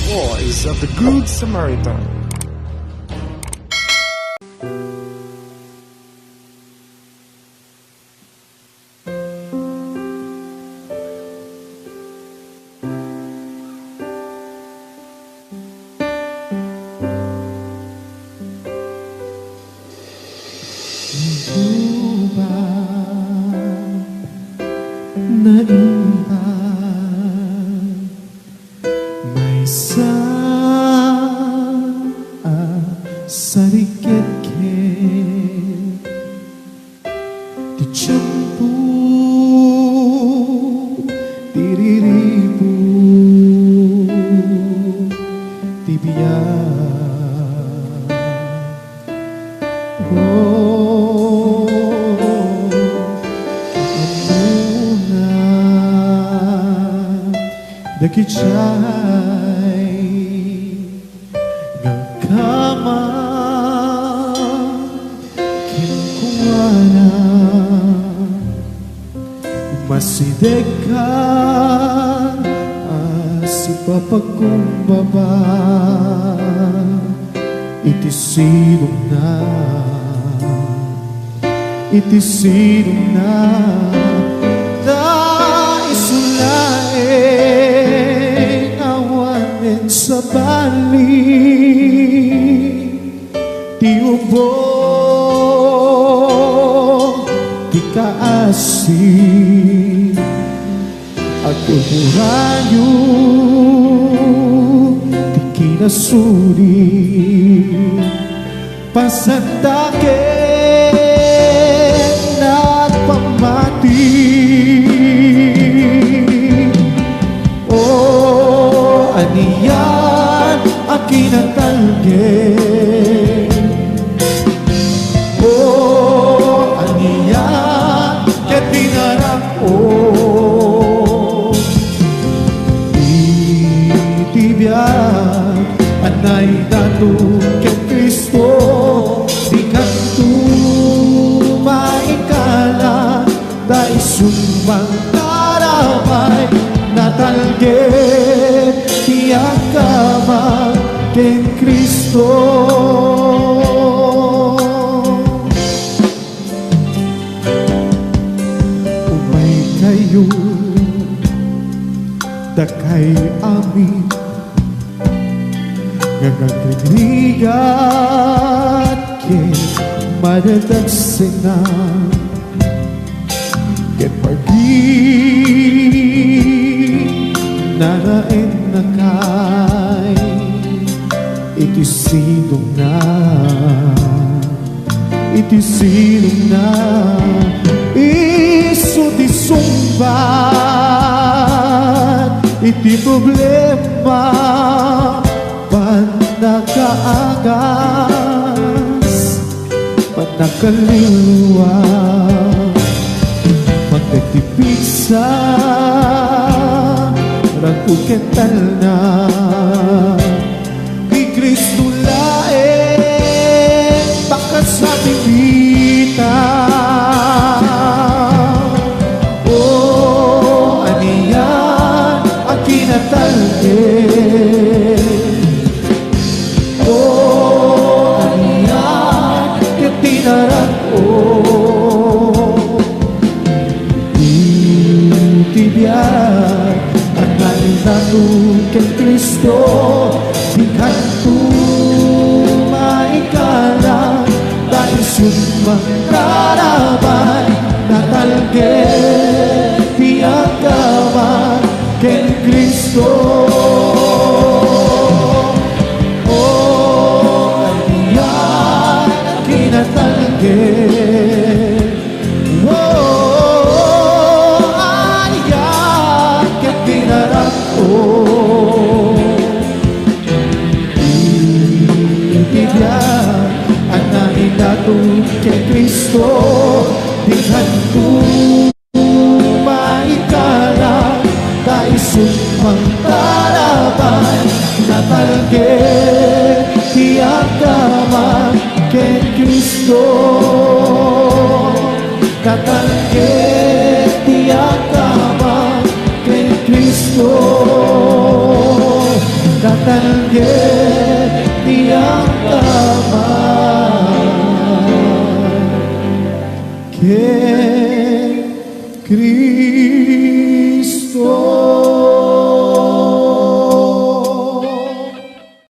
voice of the Good Samaritan. May sarikit-kit Di tiyempo Diriripo Di biyak Amuna Dakichay Ngagkama Kinkuana Masideg ka si papagkumbaba Itisilong na Daisulaing awanin sa bali Ti ubong, ti kaasi At pulmurayo, ti kinasuri Pasandakin at pamati O aniyan akinatalgin O aniyan ketinarako Itibiyag anay datu ken Kristo di kantu maikala dai sumbang tarabay natalgin tiyak kamang ken Kristo umay kayo dakay amin ngagagrigat ken madadagsina ken pagi narain na kay itisilong na iso ti sumbat iti problema panakaagas panakaliwa magtagtipid sa ragkukental na ni Kristo laeng bakas sa bibita o aniyan ang kinatalgin o aniyan ketinaran o itibiyag ang nalinatu ken Kristo di kantu maikala dahil sumang karabay natalgin tiyak kamang ken Kristo o aniyan ang kinatalgin o aniyan ketinarang o itibiyag ang nainatu kay Kristo di kantu maikala dahil sumang tarabay natalgin tiyak kamang kay Kristo natalgin tiyak kamang kay Kristo natalgin kay Kristo.